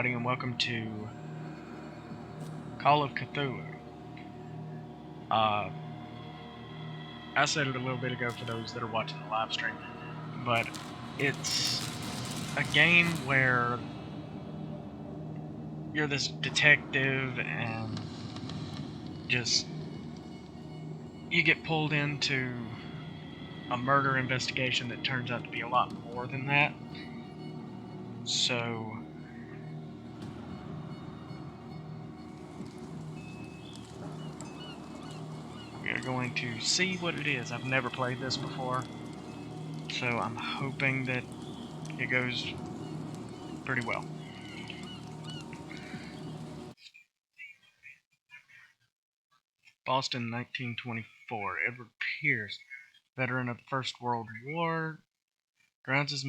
everybody, and welcome to Call of Cthulhu. I said it a little bit ago for those that are watching the live stream, but it's a game where you're this detective and just you get pulled into a murder investigation that turns out to be a lot more than that. So we're going to see what it is. I've never played this before, so I'm hoping that it goes pretty well. Boston, 1924. Edward Pierce, veteran of the First World War, drowns his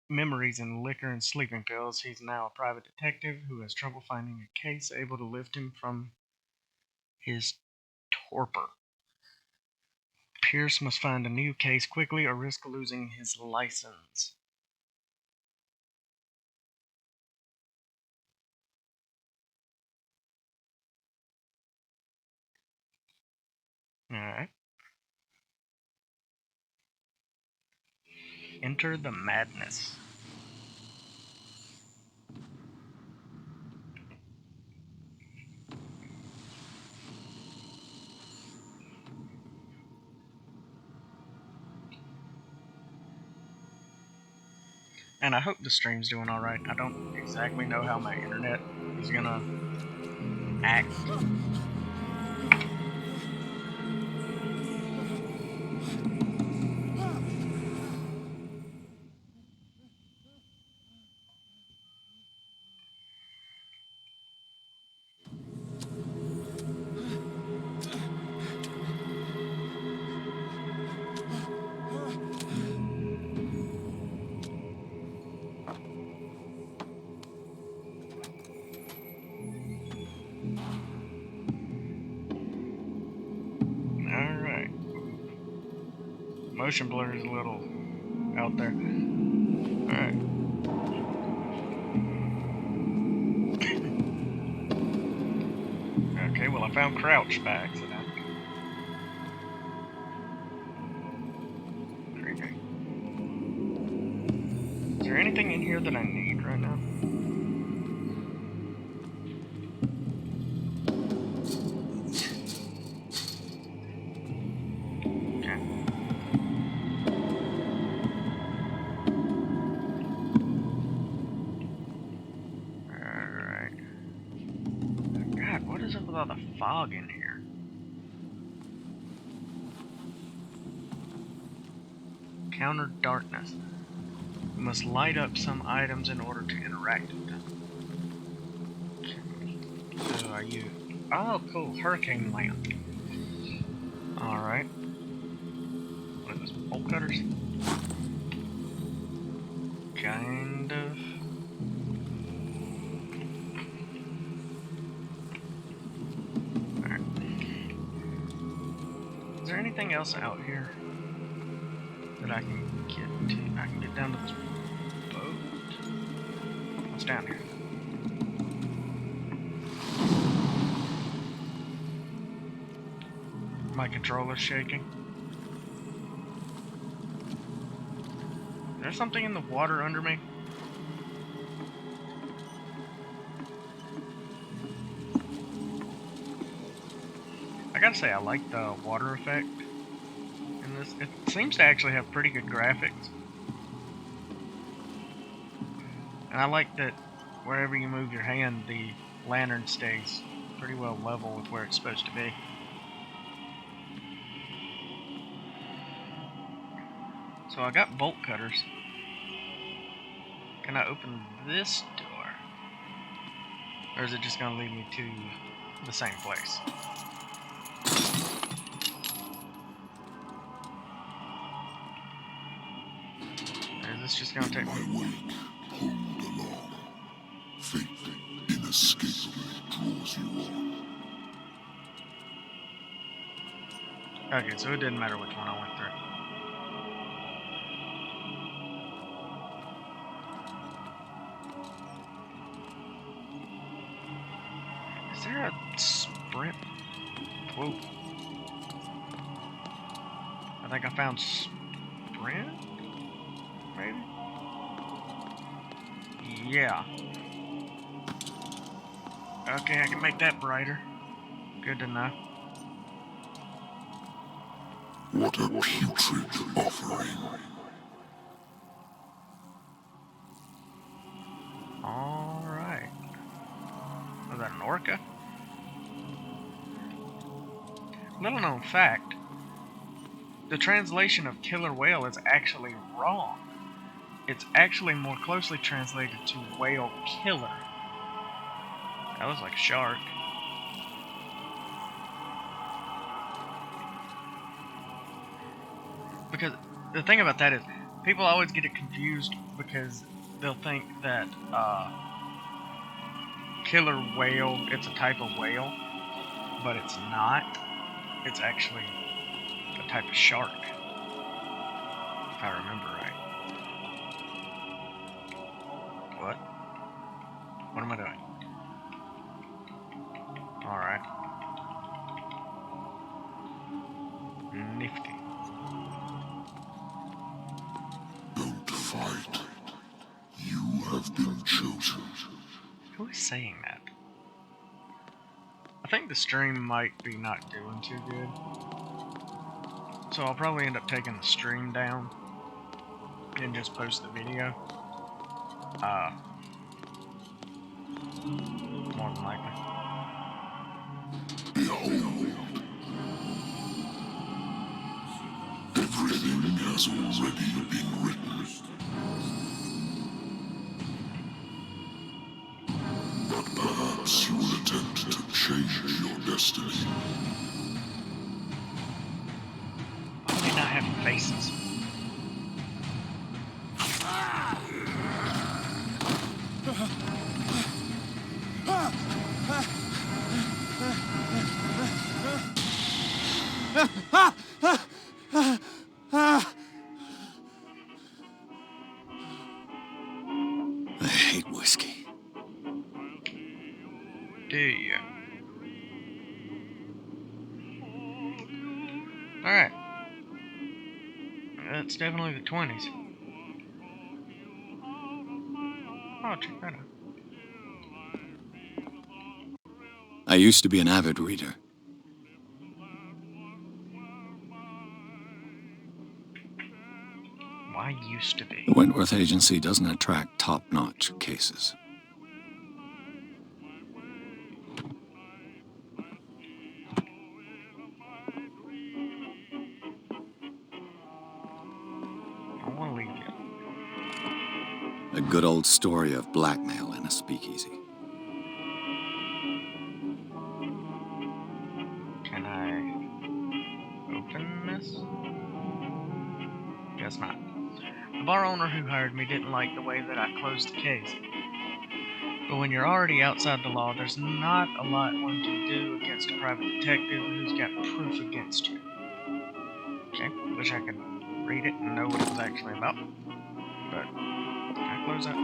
memories in liquor and sleeping pills. He's now a private detective who has trouble finding a case able to lift him from his torpor. Pierce must find a new case quickly or risk losing his license. Alright. Enter the madness. And I hope the stream's doing alright. I don't exactly know how my internet is gonna act. Alright. Motion blur is a little out there. Alright. Okay, well I found Crouch by accident. Creepy. Is there anything in here that I need right now? Okay. Alright. God, what is up with all the fog in here? Counter darkness. You must light up some items in order to interact with them. So are you... Oh, cool. Hurricane lamp. Alright. What are those? Bolt cutters? Kind of. Alright. Is there anything else out here that I can get to? I can get down to this boat? What's down here? My controller's shaking. Is there something in the water under me? I gotta say, I like the water effect in this. It seems to actually have pretty good graphics. And I like that wherever you move your hand, the lantern stays pretty well level with where it's supposed to be. So I got bolt cutters. Can I open this door? Or is it just going to lead me to the same place? Or is this just going to take me? Wait, hold along. Fate inescapably draws you on. Okay, so it didn't matter which one I went through. there a sprint? Whoa. I think I found sprint? Maybe? Yeah. Okay, I can make that brighter. Good to know. What a putrid offering. Alright. Was that an orca? Little known fact, the translation of killer whale is actually wrong. It's actually more closely translated to whale killer. That was like shark. Because the thing about that is, people always get it confused because they'll think that killer whale, it's a type of whale, but it's not. It's actually a type of shark, if I remember right. What? What am I doing? Alright. Nifty. Don't fight. You have been chosen. Who is saying that? I think the stream might be not doing too good. So I'll probably end up taking the stream down and just post the video. More than likely. Behold. Everything has already been written. But perhaps you will attempt to change your destiny. Why do they not have faces? I hate whiskey. Do you? Alright. That's definitely the 20s. Oh, check that out. I used to be an avid reader. Why used to be? The Wentworth Agency doesn't attract top-notch cases. I want to leave you. A good old story of blackmail in a speakeasy. Can I open this? Guess not. The bar owner who hired me didn't like the way that I closed the case. But when you're already outside the law, there's not a lot one can do against a private detective who's got proof against you. Okay, wish I could read it and know what it was actually about. But, can I close that?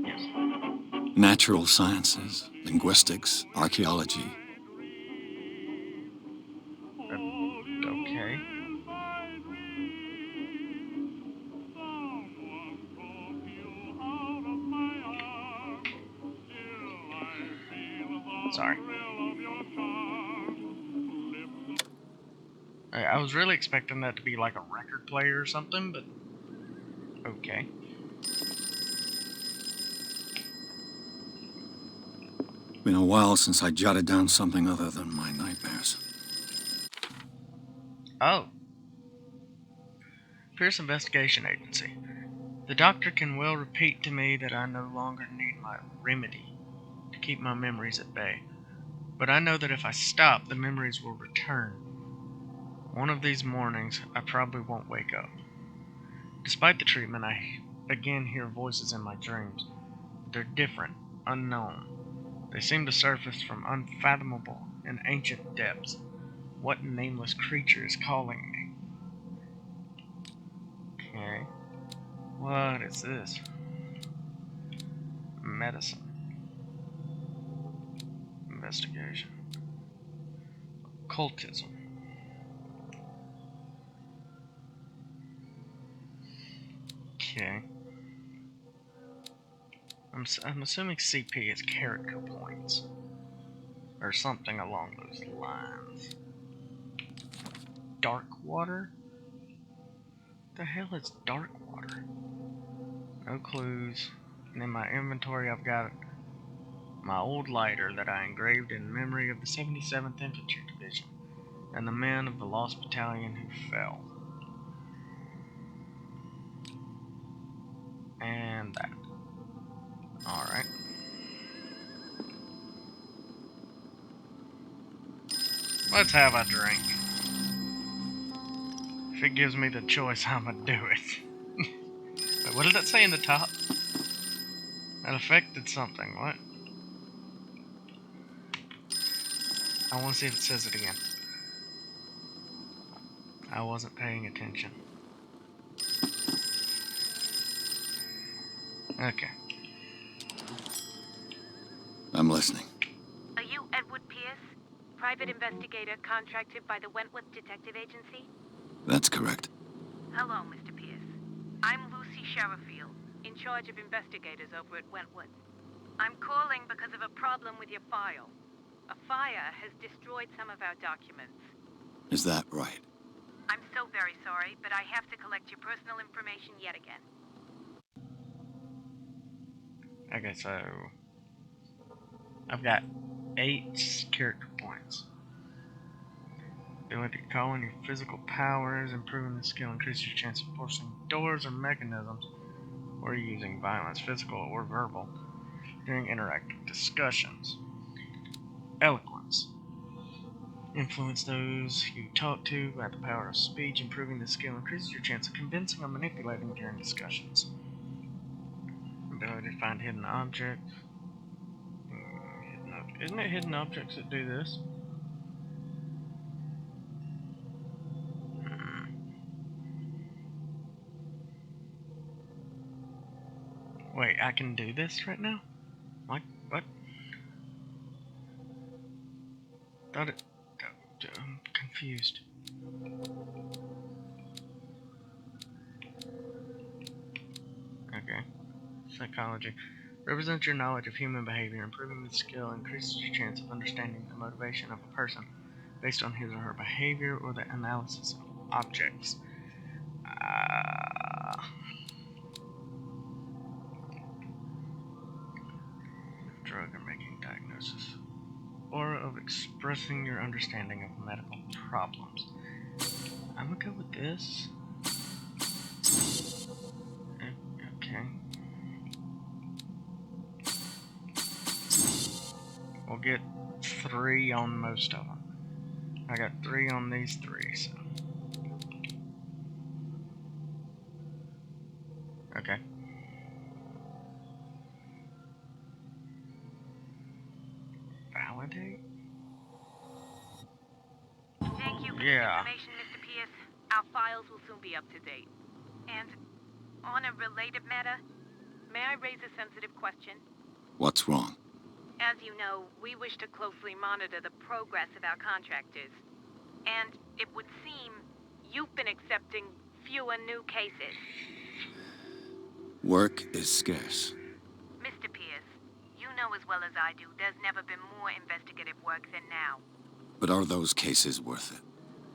Yes. Natural sciences, linguistics, archaeology. Okay. Sorry. I was really expecting that to be like a record player or something, but okay. Been a while since I jotted down something other than my nightmares. Oh. Pierce Investigation Agency. The doctor can well repeat to me that I no longer need my remedy to keep my memories at bay. But I know that if I stop, the memories will return. One of these mornings, I probably won't wake up. Despite the treatment, I again hear voices in my dreams. They're different, unknown. They seem to surface from unfathomable and ancient depths. What nameless creature is calling me? Okay. What is this? Medicine. Investigation. occultism. Okay. I'm assuming CP is character points. Or something along those lines. Dark water? The hell is dark water? No clues. And in my inventory I've got my old lighter that I engraved in memory of the 77th Infantry Division and the men of the Lost Battalion who fell. And that. Alright. Let's have a drink. If it gives me the choice, I'ma do it. Wait, what did that say in the top? That affected something. What? I want to see if it says it again. I wasn't paying attention. Okay. I'm listening. Are you Edward Pierce, private investigator contracted by the Wentworth Detective Agency? That's correct. Hello, Mr. Pierce. I'm Lucy Sherifield, in charge of investigators over at Wentworth. I'm calling because of a problem with your file. A fire has destroyed some of our documents. Is that right? I'm so very sorry, but I have to collect your personal information yet again. Okay, so I've got 8 character points. Ability to call in your physical powers, improving the skill, increases your chance of forcing doors or mechanisms, or using violence, physical or verbal, during interactive discussions. Eloquence. Influence those you talk to by the power of speech, improving the skill, increases your chance of convincing or manipulating during discussions. Ability to find hidden objects. Isn't it hidden objects that do this? Wait, I can do this right now? What? Thought it... I'm confused. Okay. Psychology. Represents your knowledge of human behavior. Improving the skill increases your chance of understanding the motivation of a person based on his or her behavior or the analysis of objects. Drug or making diagnosis. Aura of expressing your understanding of medical problems. I'm gonna go with this. Okay. We'll get 3 on most of them. I got 3 on these 3, so. Okay. Validate? Thank you for Yeah. the information, Mr. Pierce. Our files will soon be up to date. And on a related matter, may I raise a sensitive question? What's wrong? As you know, we wish to closely monitor the progress of our contractors. And it would seem you've been accepting fewer new cases. Work is scarce. Mr. Pierce, you know as well as I do there's never been more investigative work than now. But are those cases worth it?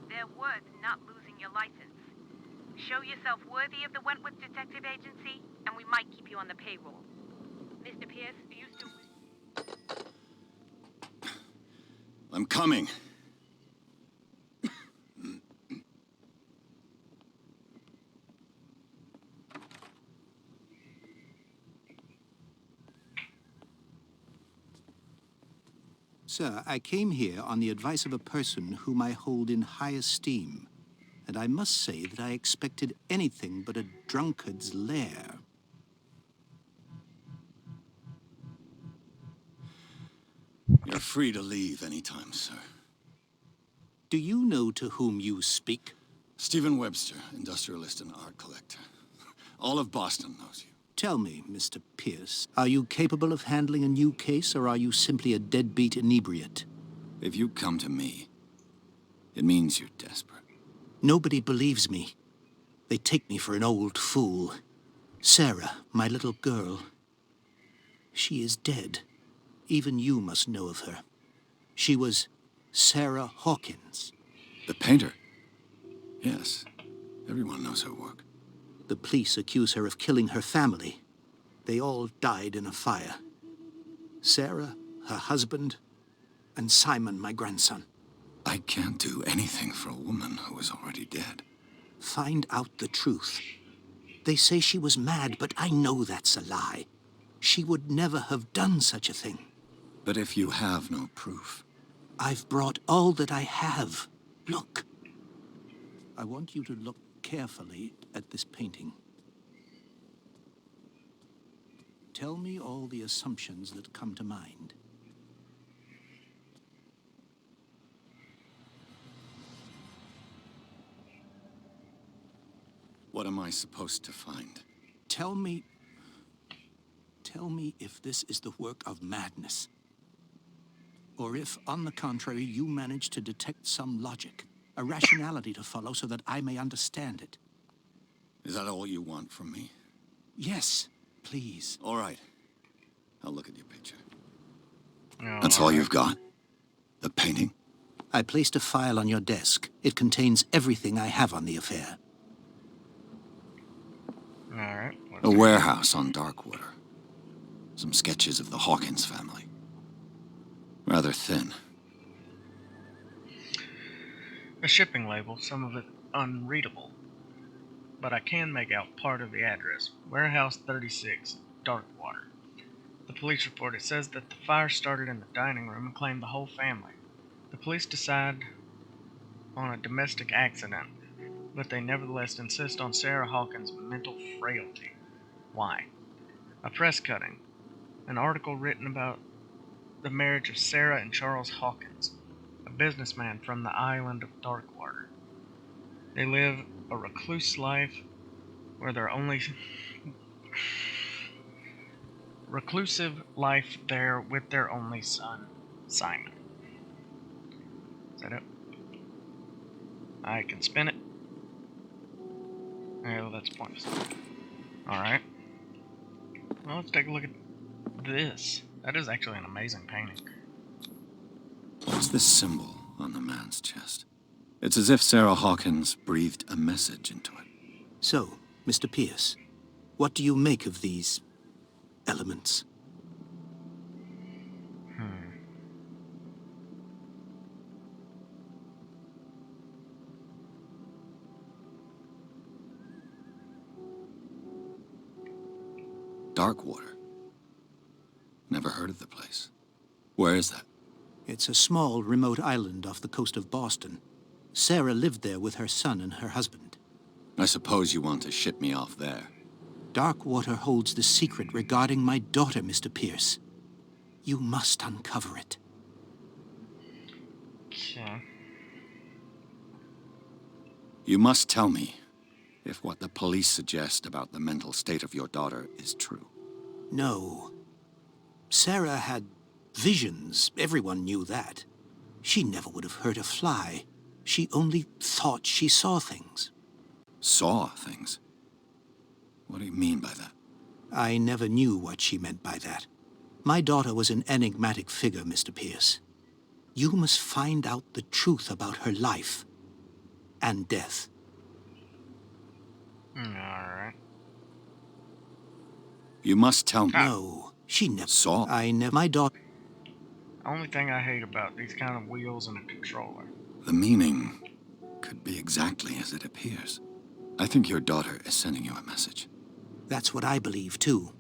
They're worth not losing your license. Show yourself worthy of the Wentworth Detective Agency, and we might keep you on the payroll. Mr. Pierce, are you still... I'm coming. Sir, I came here on the advice of a person whom I hold in high esteem, and I must say that I expected anything but a drunkard's lair. You're free to leave anytime, sir. Do you know to whom you speak? Stephen Webster, industrialist and art collector. All of Boston knows you. Tell me, Mr. Pierce, are you capable of handling a new case, or are you simply a deadbeat inebriate? If you come to me, It means you're desperate. Nobody believes me. They take me for an old fool. Sarah, my little girl, she is dead. Even you must know of her. She was Sarah Hawkins. The painter? Yes. Everyone knows her work. The police accuse her of killing her family. They all died in a fire. Sarah, her husband, and Simon, my grandson. I can't do anything for a woman who is already dead. Find out the truth. They say she was mad, but I know that's a lie. She would never have done such a thing. But if you have no proof... I've brought all that I have. Look. I want you to look carefully at this painting. Tell me all the assumptions that come to mind. What am I supposed to find? Tell me if this is the work of madness. Or if, on the contrary, you manage to detect some logic, a rationality to follow so that I may understand it. Is that all you want from me? Yes, please. All right. I'll look at your picture. Oh, That's all you've got? The painting? I placed a file on your desk. It contains everything I have on the affair. Alright. A warehouse on Darkwater. Some sketches of the Hawkins family. Rather thin. A shipping label, some of it unreadable. But I can make out part of the address. Warehouse 36, Darkwater. The police report, it says that the fire started in the dining room and claimed the whole family. The police decide on a domestic accident, but they nevertheless insist on Sarah Hawkins' mental frailty. Why? A press cutting. An article written about the marriage of Sarah and Charles Hawkins, a businessman from the island of Darkwater. They live a recluse life where their only reclusive life there with their only son, Simon. Is that it? I can spin it. Oh, that's pointless. Alright. Well, let's take a look at this. That is actually an amazing painting. What's this symbol on the man's chest? It's as if Sarah Hawkins breathed a message into it. So, Mr. Pierce, what do you make of these elements? Darkwater. Never heard of the place. Where is that? It's a small, remote island off the coast of Boston. Sarah lived there with her son and her husband. I suppose you want to ship me off there. Darkwater holds the secret regarding my daughter, Mr. Pierce. You must uncover it. Okay. You must tell me if what the police suggest about the mental state of your daughter is true. No. Sarah had visions. Everyone knew that. She never would have hurt a fly. She only thought she saw things. Saw things? What do you mean by that? I never knew what she meant by that. My daughter was an enigmatic figure, Mr. Pierce. You must find out the truth about her life and death. Alright. You must tell me. No, she never Saw? I never. My daughter. Only thing I hate about these kind of wheels and a controller. The meaning could be exactly as it appears. I think your daughter is sending you a message. That's what I believe, too.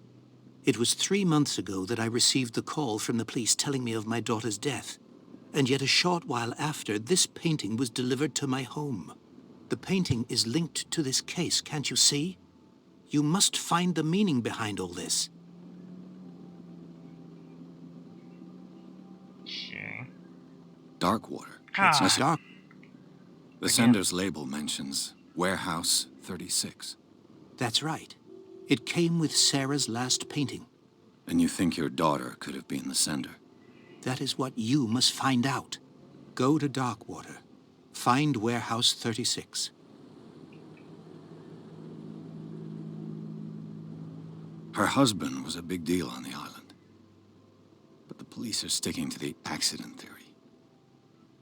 It was 3 months ago that I received the call from the police telling me of my daughter's death. And yet a short while after, this painting was delivered to my home. The painting is linked to this case, can't you see? You must find the meaning behind all this. Okay. Darkwater. Ah. It's dark. The sender's label mentions Warehouse 36. That's right. It came with Sarah's last painting. And you think your daughter could have been the sender? That is what you must find out. Go to Darkwater. Find Warehouse 36. Her husband was a big deal on the island. But the police are sticking to the accident theory.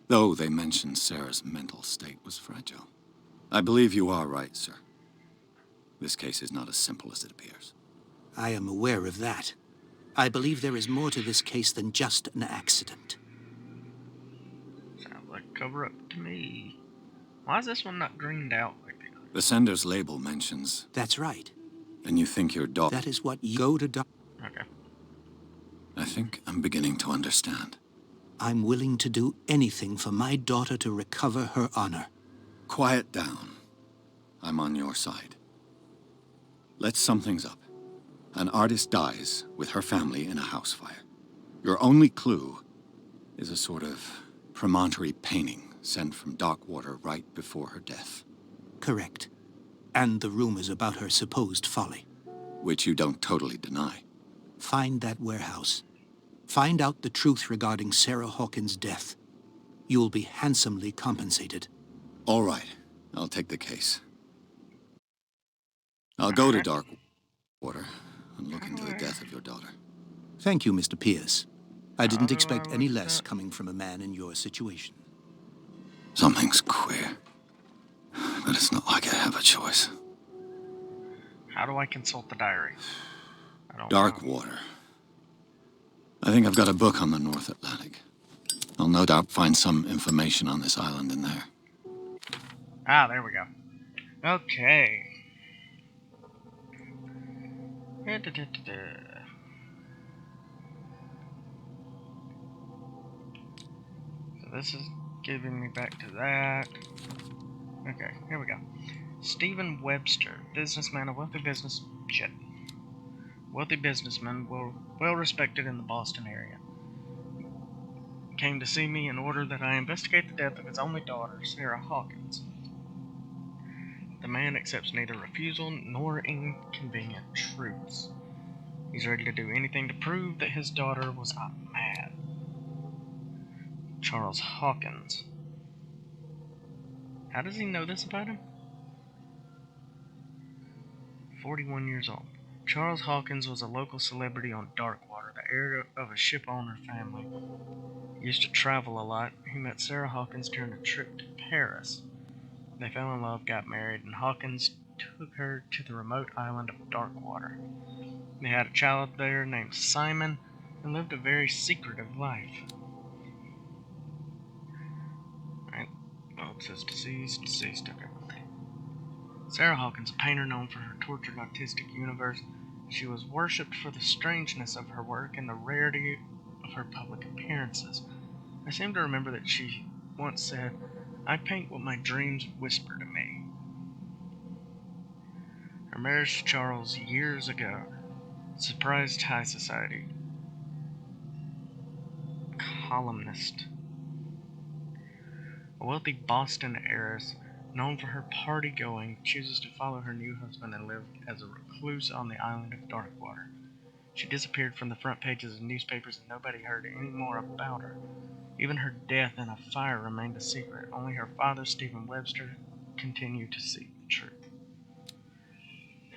Though they mentioned Sarah's mental state was fragile. I believe you are right, sir. This case is not as simple as it appears. I am aware of that. I believe there is more to this case than just an accident. Sounds like a cover-up to me. Why is this one not greened out like the other? The sender's label mentions... That's right. And you think your daughter... That is what you go to Okay. I think I'm beginning to understand. I'm willing to do anything for my daughter to recover her honor. Quiet down. I'm on your side. Let's sum things up. An artist dies with her family in a house fire. Your only clue is a sort of promontory painting sent from Darkwater right before her death. Correct. And the rumors about her supposed folly. Which you don't totally deny. Find that warehouse. Find out the truth regarding Sarah Hawkins' death. You'll be handsomely compensated. All right. I'll take the case. I'll go to Darkwater and look into the death of your daughter. Thank you, Mr. Pierce. I didn't do expect I any look less that? coming from a man in your situation. Something's queer. But it's not like I have a choice. How do I consult the diary? I don't know. Darkwater. I think I've got a book on the North Atlantic. I'll no doubt find some information on this island in there. Ah, there we go. Okay. So this is giving me back to that. Okay, here we go. Stephen Webster, businessman, a wealthy businessman, well respected in the Boston area. Came to see me in order that I investigate the death of his only daughter, Sarah Hawkins. The man accepts neither refusal nor inconvenient truths. He's ready to do anything to prove that his daughter was not mad. Charles Hawkins. How does he know this about him? 41 years old. Charles Hawkins was a local celebrity on Darkwater, the heir of a ship owner family. He used to travel a lot. He met Sarah Hawkins during a trip to Paris. They fell in love, got married, and Hawkins took her to the remote island of Darkwater. They had a child there named Simon and lived a very secretive life. Right. Oh, it says deceased. Okay. Sarah Hawkins, a painter known for her tortured artistic universe, she was worshipped for the strangeness of her work and the rarity of her public appearances. I seem to remember that she once said, "I paint what my dreams whisper to me." Her marriage to Charles years ago surprised high society. Columnist. A wealthy Boston heiress, known for her party-going, chooses to follow her new husband and live as a recluse on the island of Darkwater. She disappeared from the front pages of newspapers and nobody heard any more about her. Even her death in a fire remained a secret. Only her father, Stephen Webster, continued to seek the truth.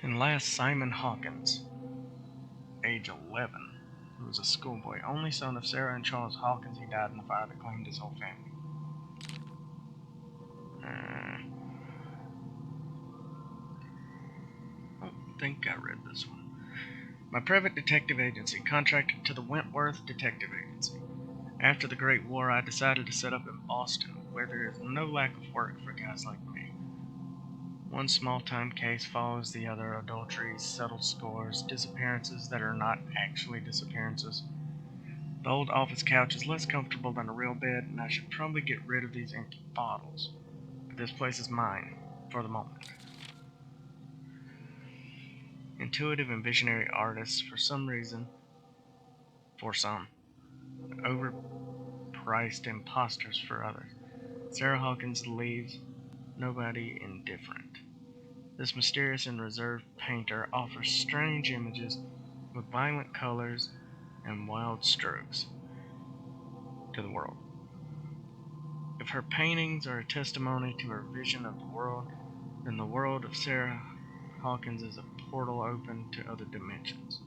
And last, Simon Hawkins, age 11, who was a schoolboy, only son of Sarah and Charles Hawkins. He died in a fire that claimed his whole family. I don't think I read this one. My private detective agency contracted to the Wentworth Detective Agency. After the Great War, I decided to set up in Boston, where there is no lack of work for guys like me. One small-time case follows the other: adulteries, settled scores, disappearances that are not actually disappearances. The old office couch is less comfortable than a real bed, and I should probably get rid of these empty bottles. But this place is mine, for the moment. Intuitive and visionary artists, for some, overpriced imposters for others. Sarah Hawkins leaves nobody indifferent. This mysterious and reserved painter offers strange images with violent colors and wild strokes to the world. If If her paintings are a testimony to her vision of the world, then the world of Sarah Hawkins is a portal open to other dimensions.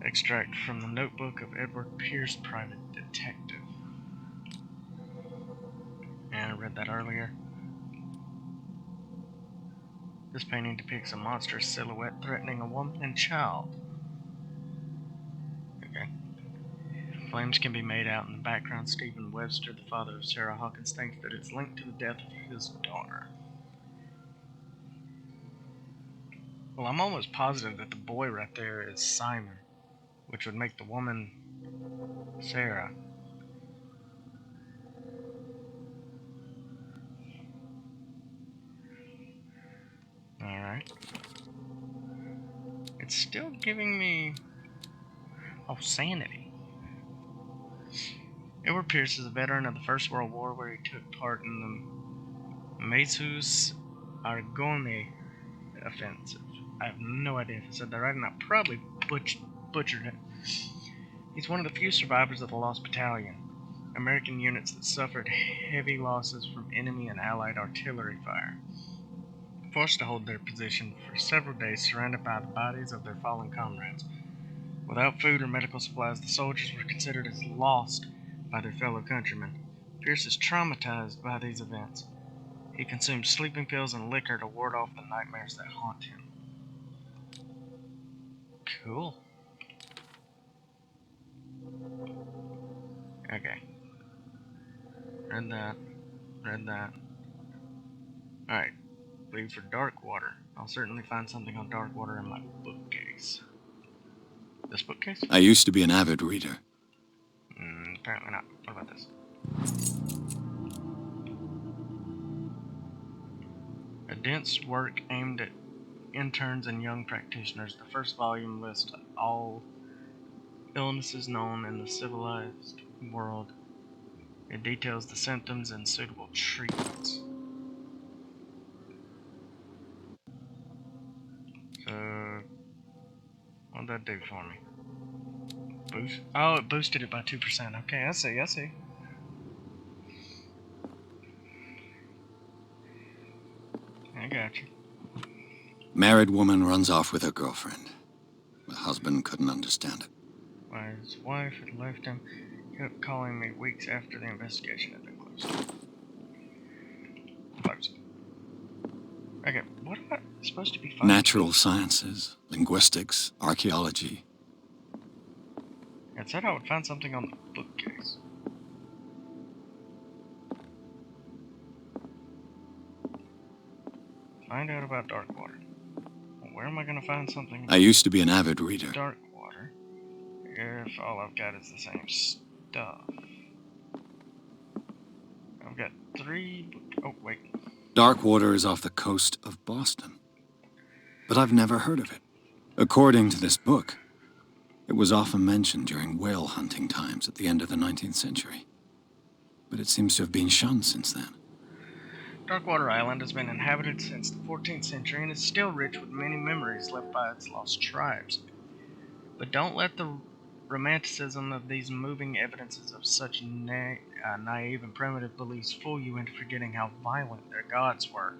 Extract from the notebook of Edward Pierce, private detective. And I read that earlier. This painting depicts a monstrous silhouette threatening a woman and child. Okay. Flames can be made out in the background. Stephen Webster, the father of Sarah Hawkins, thinks that it's linked to the death of his daughter. Well, I'm almost positive that the boy right there is Simon, which would make the woman Sarah. Alright. It's still giving me... Oh, sanity. Edward Pierce is a veteran of the First World War, where he took part in the Mesus Argonne offensive. I have no idea if I said that right, and I probably butchered it. He's one of the few survivors of the Lost Battalion, American units that suffered heavy losses from enemy and Allied artillery fire. Forced to hold their position for several days, surrounded by the bodies of their fallen comrades. Without food or medical supplies, the soldiers were considered as lost by their fellow countrymen. Pierce is traumatized by these events. He consumes sleeping pills and liquor to ward off the nightmares that haunt him. Cool. Okay. Read that. Read that. Alright. Leave for dark water. I'll certainly find something on dark water in my bookcase. This bookcase? I used to be an avid reader. Apparently not. What about this? A dense work aimed at interns and young practitioners. The first volume lists all illnesses known in the civilized world. It details the symptoms and suitable treatments. So, what'd that do for me? Boost? Oh, it boosted it by 2%. Okay, I see. I got you. Married woman runs off with her girlfriend. The husband couldn't understand it. Why his wife had left him, kept calling me weeks after the investigation had been closed. Okay, what am I supposed to be finding? Natural sciences, linguistics, archaeology. It said I would find something on the bookcase. Find out about dark water. Well, where am I going to find something I used to be an avid reader. dark water if all I've got is the same stuff? I've got 3... Oh, wait. Dark water is off the coast of Boston. But I've never heard of it. According to this book, it was often mentioned during whale hunting times at the end of the 19th century. But it seems to have been shunned since then. Darkwater Island has been inhabited since the 14th century and is still rich with many memories left by its lost tribes. But don't let the romanticism of these moving evidences of such naive and primitive beliefs fool you into forgetting how violent their gods were.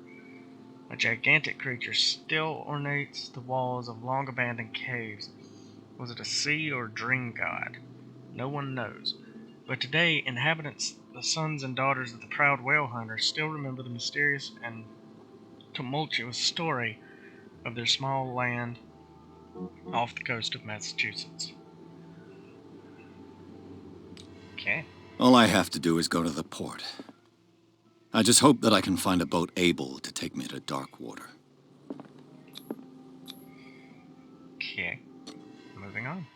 A gigantic creature still ornates the walls of long-abandoned caves. Was it a sea or dream god? No one knows. But today, inhabitants, the sons and daughters of the proud whale hunters, still remember the mysterious and tumultuous story of their small land off the coast of Massachusetts. Okay. All I have to do is go to the port. I just hope that I can find a boat able to take me to dark water. Okay. Moving on.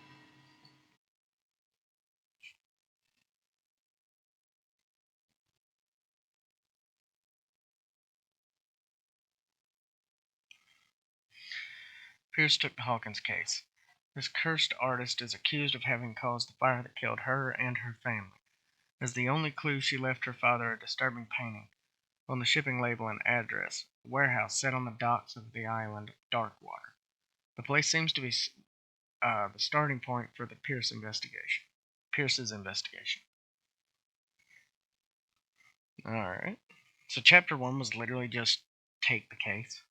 Pierce took the Hawkins case. This cursed artist is accused of having caused the fire that killed her and her family. As the only clue, she left her father a disturbing painting. On the shipping label and address, a warehouse set on the docks of the island of Darkwater. The place seems to be the starting point for the Pierce's investigation. Alright. So chapter 1 was literally just take the case.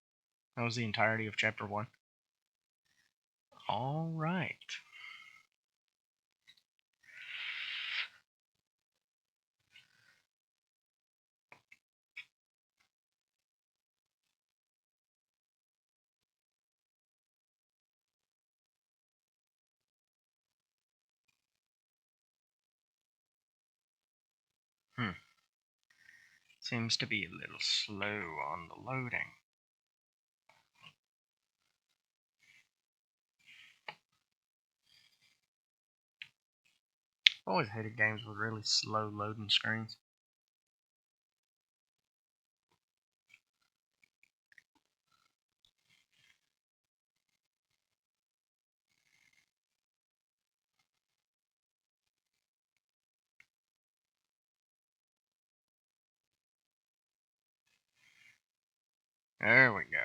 That was the entirety of chapter 1. Alright. Seems to be a little slow on the loading. I've always hated games with really slow loading screens. There we go.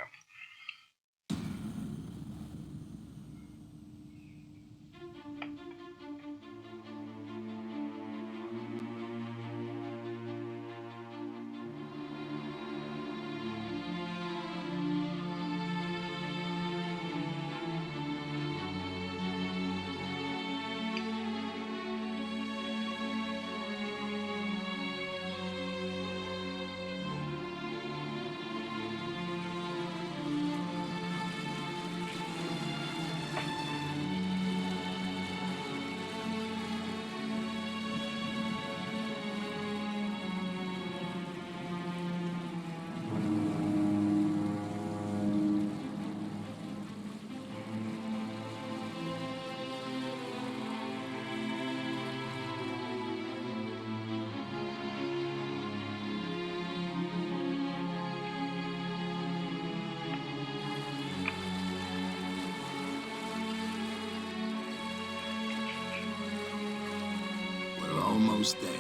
We're almost there.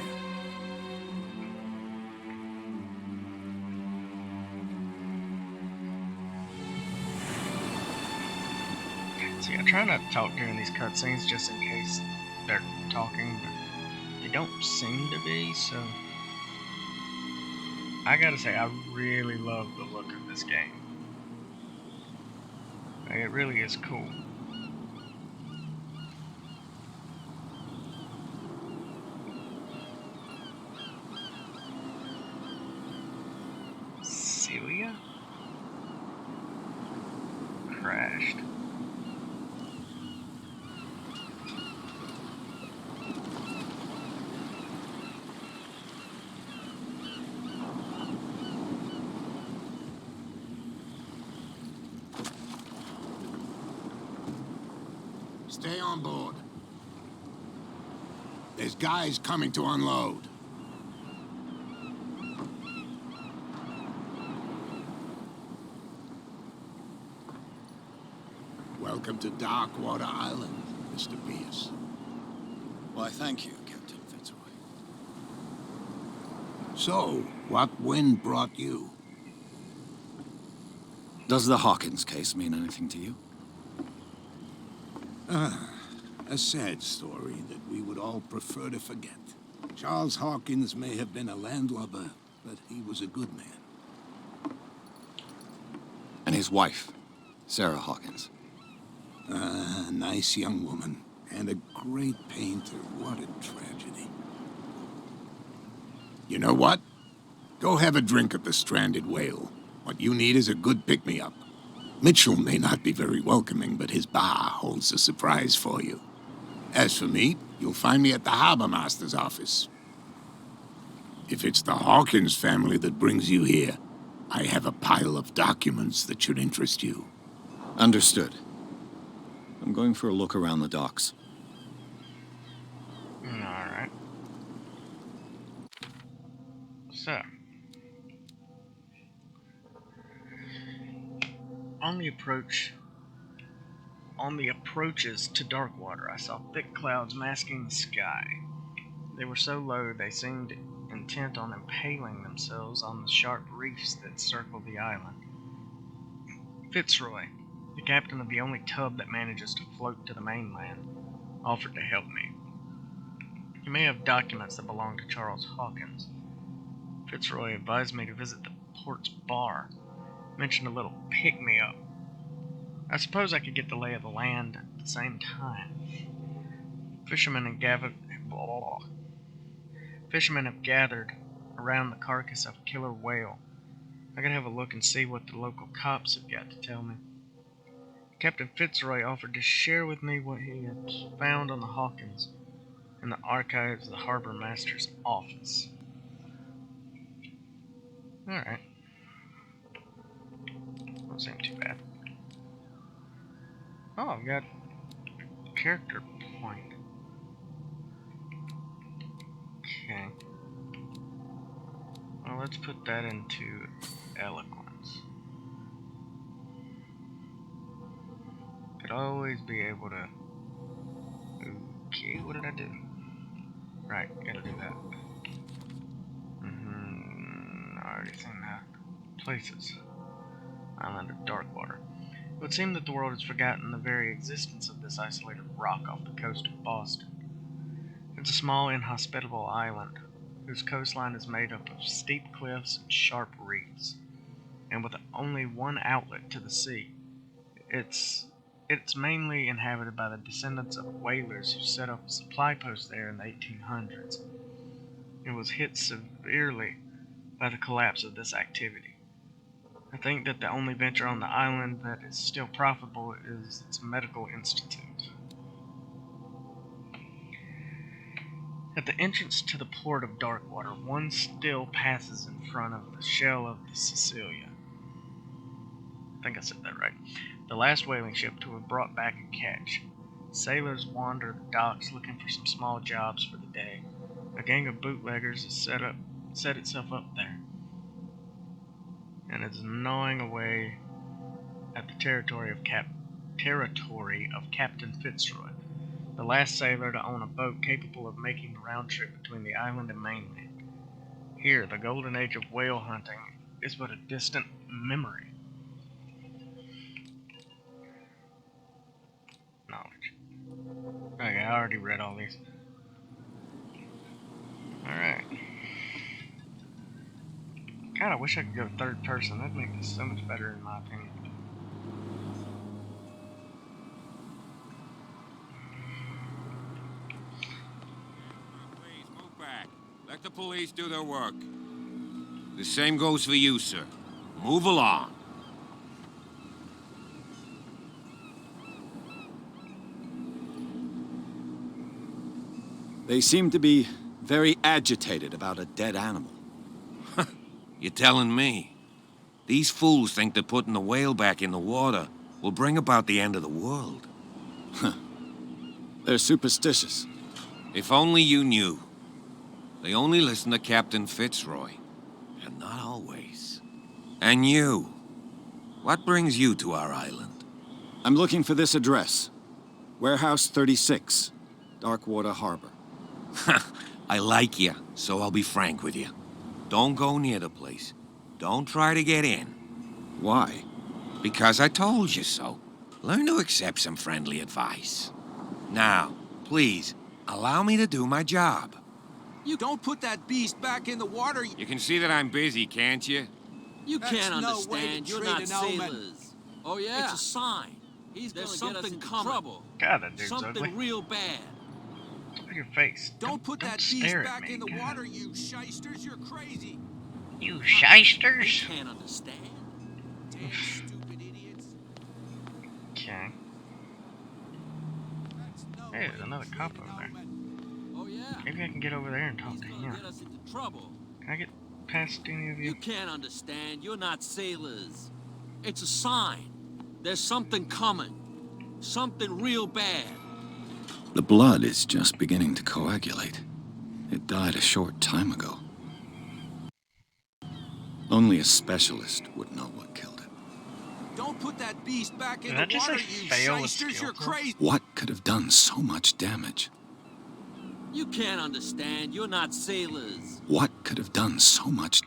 See, I try not to talk during these cutscenes just in case they're talking, but they don't seem to be, so I gotta say, I really love the look of this game. It really is cool. Celia? Crashed. Stay on board. There's guys coming to unload. Welcome to Darkwater Island, Mr. Pierce. Why, thank you, Captain Fitzroy. So, what wind brought you? Does the Hawkins case mean anything to you? A sad story that we would all prefer to forget. Charles Hawkins may have been a landlubber, but he was a good man. And his wife, Sarah Hawkins. A nice young woman, and a great painter. What a tragedy. You know what? Go have a drink at the Stranded Whale. What you need is a good pick-me-up. Mitchell may not be very welcoming, but his bar holds a surprise for you. As for me, you'll find me at the Harbor Master's office. If it's the Hawkins family that brings you here, I have a pile of documents that should interest you. Understood. I'm going for a look around the docks. Alright. So, on the approaches to Darkwater, I saw thick clouds masking the sky. They were so low they seemed intent on impaling themselves on the sharp reefs that circle the island. Fitzroy, the captain of the only tub that manages to float to the mainland, offered to help me. He may have documents that belong to Charles Hawkins, Fitzroy advised me to visit the port's bar. Mentioned a little pick-me-up. I suppose I could get the lay of the land at the same time. Fishermen have gathered around the carcass of a killer whale. I could have a look and see what the local cops have got to tell me. Captain Fitzroy offered to share with me what he had found on the Hawkins in the archives of the harbor master's office. Alright. Don't seem too bad. Oh, I've got character point. Okay. Well, let's put that into eloquence. Could always be able to... Okay, what did I do? Right, gotta do that. I already seen that. Places. Island of Darkwater. It would seem that the world has forgotten the very existence of this isolated rock off the coast of Boston. It's a small, inhospitable island, whose coastline is made up of steep cliffs and sharp reefs, and with only one outlet to the sea. It's mainly inhabited by the descendants of whalers who set up a supply post there in the 1800s. It was hit severely by the collapse of this activity. I think that the only venture on the island that is still profitable is its medical institute. At the entrance to the port of Darkwater, one still passes in front of the shell of the Cecilia. I think I said that right. The last whaling ship to have brought back a catch. Sailors wander the docks looking for some small jobs for the day. A gang of bootleggers has set itself up there, and is gnawing away at the territory of Captain Fitzroy, the last sailor to own a boat capable of making the round trip between the island and mainland. Here, the golden age of whale hunting is but a distant memory. Knowledge. Okay, I already read all these. Alright. God, I wish I could go third person. That'd make this so much better in my opinion. Please move back. Let the police do their work. The same goes for you, sir. Move along. They seem to be very agitated about a dead animal. You're telling me? These fools think that putting the whale back in the water will bring about the end of the world. They're superstitious. If only you knew. They only listen to Captain Fitzroy. And not always. And you. What brings you to our island? I'm looking for this address. Warehouse 36, Darkwater Harbor. I like you, so I'll be frank with you. Don't go near the place. Don't try to get in. Why? Because I told you so. Learn to accept some friendly advice. Now, please, allow me to do my job. You don't put that beast back in the water. You can see that I'm busy, can't you? You can't no way understand. to You're treat not an omen. sailors. Oh yeah, it's a sign. There's gonna get us something into coming. trouble. God, that dude's Something ugly. real bad. Look at your face. Don't put that beast stare at back me. in the God. water, you shysters. You're crazy. You You shysters! can't understand. Damn stupid idiots. Okay. That's no Hey, way there's to another treat cop an over there. omen. Oh yeah. Maybe I can get over there and talk He's to gonna him. get us into trouble. Can I get past any of you? You can't understand. You're not sailors. It's a sign. There's something coming. Something real bad. The blood is just beginning to coagulate. It died a short time ago. Only a specialist would know what killed it. Don't put that beast back in Did the that just water, say you fail a shysters. skill You're check? crazy. What could have done so much damage? You can't understand. You're not sailors. What could have done so much?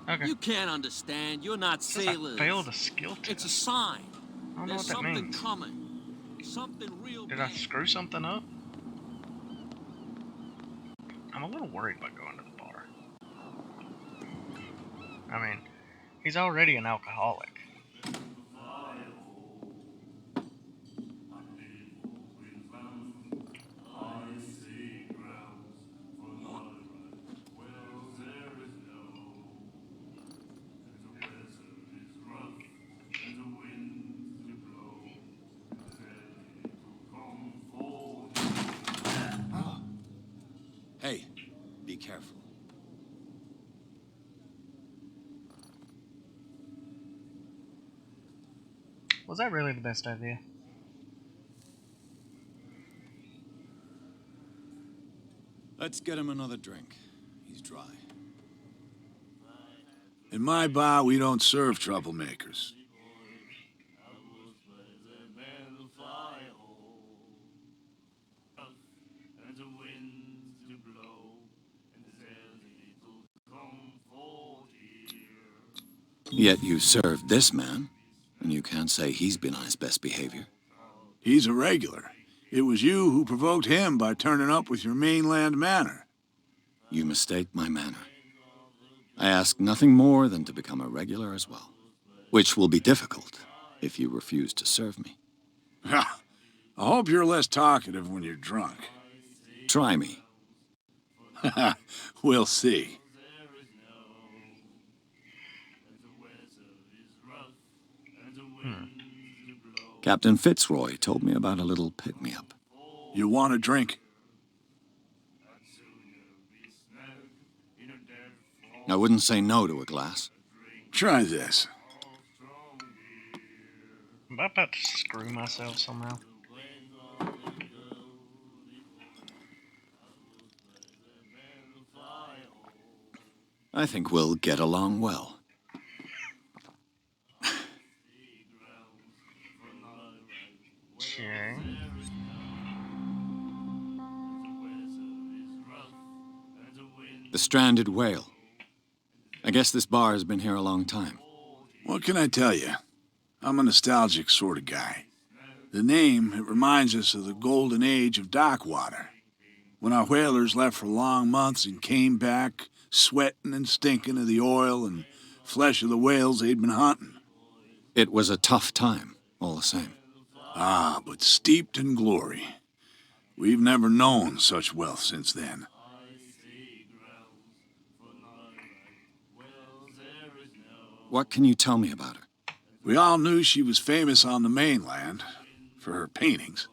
Okay. You can't understand. You're not Says I sailors. failed a skill test. It's a sign. I don't know There's what that something means. coming. Something real Did bad. I screw something up? I'm a little worried about going to the bar. I mean, he's already an alcoholic. Hey, be careful. Was that really the best idea? Let's get him another drink. He's dry. In my bar, we don't serve troublemakers. Yet you served this man, and you can't say he's been on his best behavior. He's a regular. It was you who provoked him by turning up with your mainland manner. You mistake my manner. I ask nothing more than to become a regular as well, which will be difficult if you refuse to serve me. I hope you're less talkative when you're drunk. Try me. We'll see. Captain Fitzroy told me about a little pick-me-up. You want a drink? I wouldn't say no to a glass. Try this. I'm about to screw myself somehow. I think we'll get along well. Okay. The Stranded Whale. I guess this bar has been here a long time. What can I tell you? I'm a nostalgic sort of guy. The name, it reminds us of the golden age of dock water, when our whalers left for long months and came back sweating and stinking of the oil and flesh of the whales they'd been hunting. It was a tough time, all the same. Ah, but steeped in glory. We've never known such wealth since then. What can you tell me about her? We all knew she was famous on the mainland for her paintings.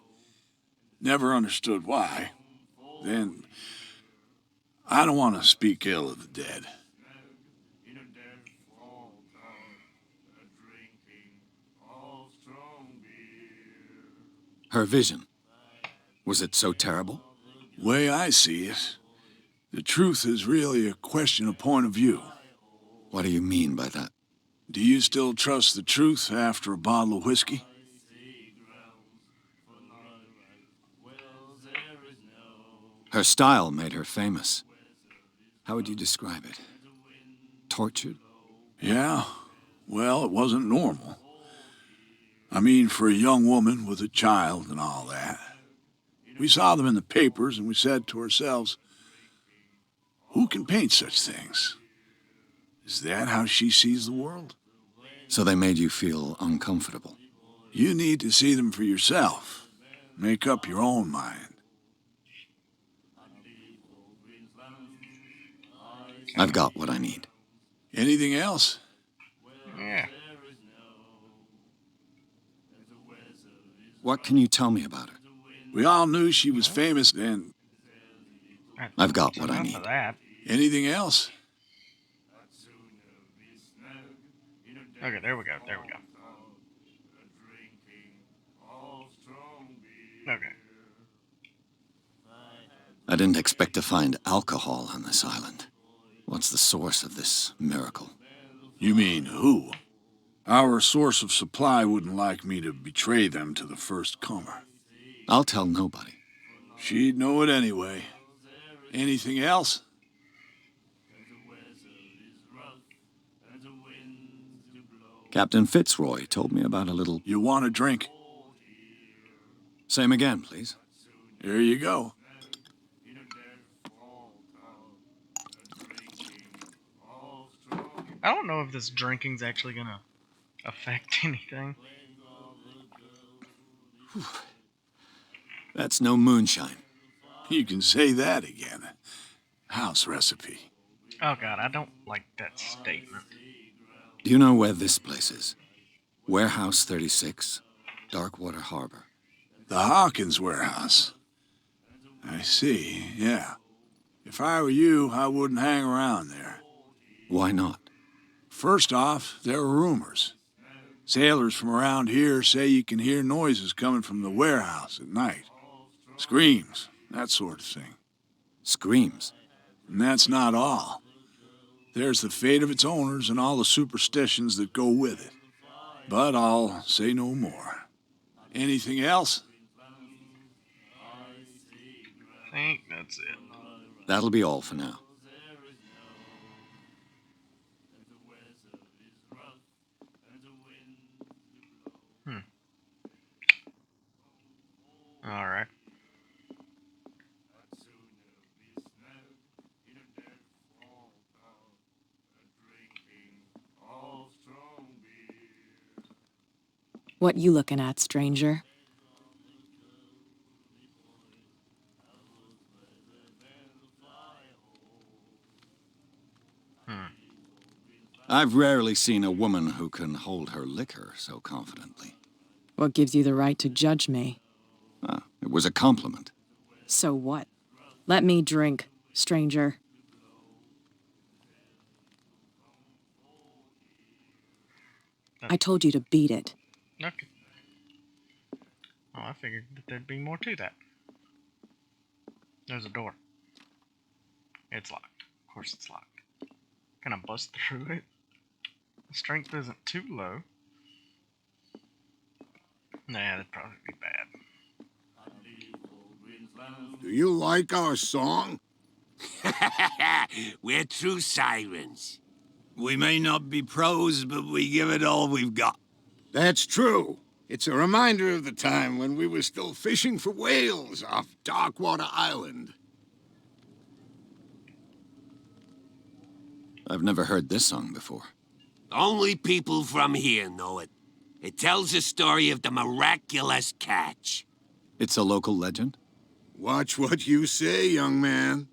Never understood why. Then, I don't want to speak ill of the dead. Her vision. Was it so terrible? Way I see it, the truth is really a question of point of view. What do you mean by that? Do you still trust the truth after a bottle of whiskey? Her style made her famous. How would you describe it? Tortured? Yeah, well, it wasn't normal. I mean, for a young woman with a child and all that. We saw them in the papers and we said to ourselves, who can paint such things? Is that how she sees the world? So they made you feel uncomfortable. You need to see them for yourself. Make up your own mind. I've got what I need. Anything else? Yeah. What can you tell me about her? We all knew she was famous then. I've got That's what I enough need. of that. Anything else? Okay, there we go. There we go. Okay. I didn't expect to find alcohol on this island. What's the source of this miracle? You mean who? Our source of supply wouldn't like me to betray them to the first comer. I'll tell nobody. She'd know it anyway. Anything else? Captain Fitzroy told me about a little... You want a drink? Same again, please. Here you go. I don't know if this drinking's actually gonna affect anything. That's no moonshine. You can say that again. House recipe. Oh god, I don't like that statement. Do you know where this place is? Warehouse 36, Darkwater Harbor. The Hawkins warehouse. I see, yeah. If I were you, I wouldn't hang around there. Why not? First off, there are rumors. Sailors from around here say you can hear noises coming from the warehouse at night. Screams, that sort of thing. Screams. And that's not all. There's the fate of its owners and all the superstitions that go with it. But I'll say no more. Anything else? I think that's it. That'll be all for now. Alright. What you looking at, stranger? I've rarely seen a woman who can hold her liquor so confidently. What gives you the right to judge me? Ah, it was a compliment. So what? Let me drink, stranger. I told you to beat it. Okay. Oh, I figured that there'd be more to that. There's a door. It's locked. Of course it's locked. Can I bust through it? The strength isn't too low. Nah, that'd probably be bad. Do you like our song? We're true sirens. We may not be pros, but we give it all we've got. That's true. It's a reminder of the time when we were still fishing for whales off Darkwater Island. I've never heard this song before. Only people from here know it. It tells the story of the miraculous catch. It's a local legend? Watch what you say, young man.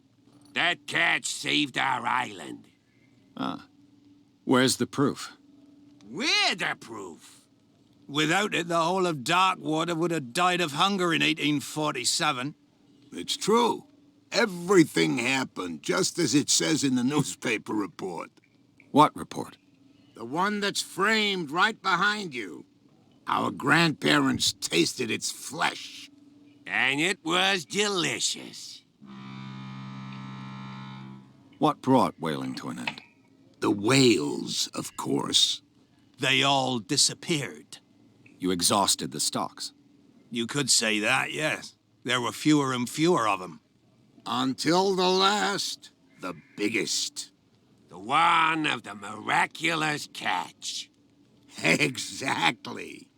That catch saved our island. Ah. Where's the proof? We're the proof. Without it, the whole of Darkwater would have died of hunger in 1847. It's true. Everything happened just as it says in the newspaper report. What report? The one that's framed right behind you. Our grandparents tasted its flesh. And it was delicious. What brought whaling to an end? The whales, of course. They all disappeared. You exhausted the stocks. You could say that, yes. There were fewer and fewer of them. Until the last, the biggest. The one of the miraculous catch. Exactly.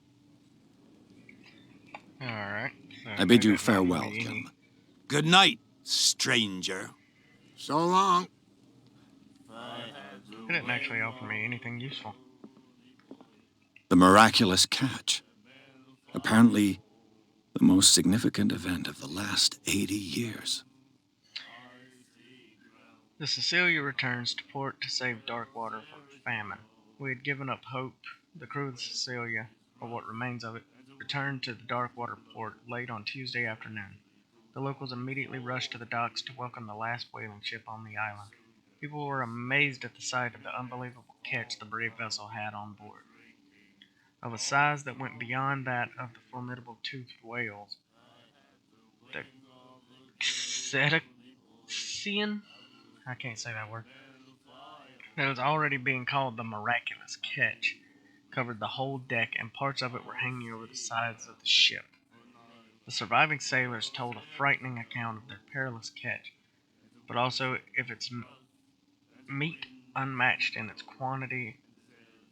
Alright. So I bid you maybe it's not gonna farewell, be any- gentlemen. Good night, stranger. So long. It didn't actually offer me anything useful. The miraculous catch. Apparently, the most significant event of the last 80 years. The Cecilia returns to port to save Darkwater from famine. We had given up hope. The crew of the Cecilia, or what remains of it, returned to the Darkwater port late on Tuesday afternoon. The locals immediately rushed to the docks to welcome the last whaling ship on the island. People were amazed at the sight of the unbelievable catch the brave vessel had on board. Of a size that went beyond that of the formidable toothed whales, the Cetacean, I can't say that word, that was already being called the miraculous catch, covered the whole deck, and parts of it were hanging over the sides of the ship. The surviving sailors told a frightening account of their perilous catch, but also of its meat unmatched in its quantity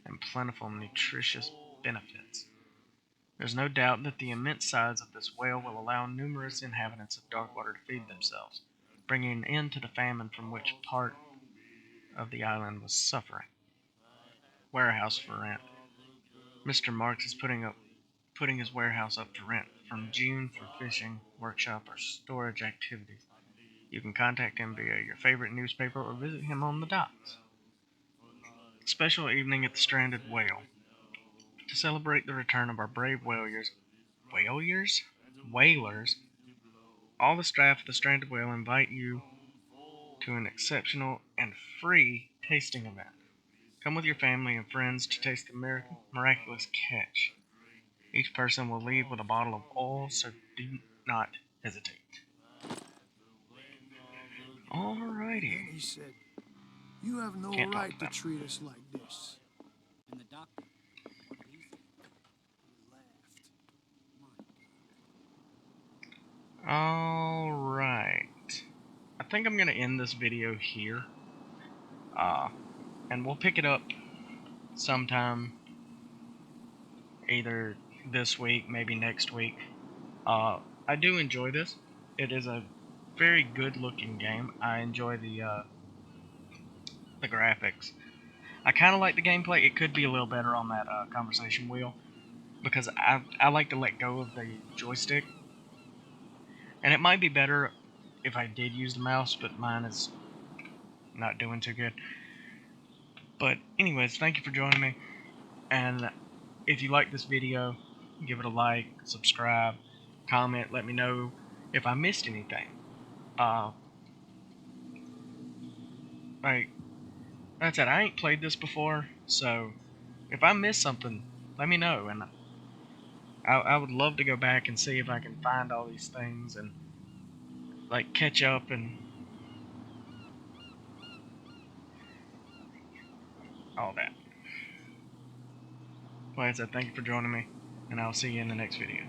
and plentiful nutritious benefits. There's no doubt that the immense size of this whale will allow numerous inhabitants of Darkwater to feed themselves, bringing an end to the famine from which part of the island was suffering. warehouse for rent. Mr. Marks is putting his warehouse up to rent from June through fishing, workshop, or storage activities. You can contact him via your favorite newspaper or visit him on the docks. Special evening at the Stranded Whale. To celebrate the return of our brave whalers, all the staff of the Stranded Whale invite you to an exceptional and free tasting event. Come with your family and friends to taste the miraculous catch. Each person will leave with a bottle of oil, so do not hesitate. Alrighty. Then he said, "You have no Can't talk right to to them. treat us like this." And the doctor, what did he say? He laughed. Alright. I think I'm going to end this video here. And we'll pick it up sometime, either this week, maybe next week. I do enjoy this. It is a very good looking game. I enjoy the graphics. I kind of like the gameplay. It could be a little better on that conversation wheel, because I like to let go of the joystick. And it might be better if I did use the mouse, but mine is not doing too good. But anyways, thank you for joining me. And if you like this video, give it a like, subscribe, comment, let me know if I missed anything. Like I said, I ain't played this before, so if I missed something, let me know, and I would love to go back and see if I can find all these things and like catch up and all that. Like I said, thank you for joining me, and I'll see you in the next video.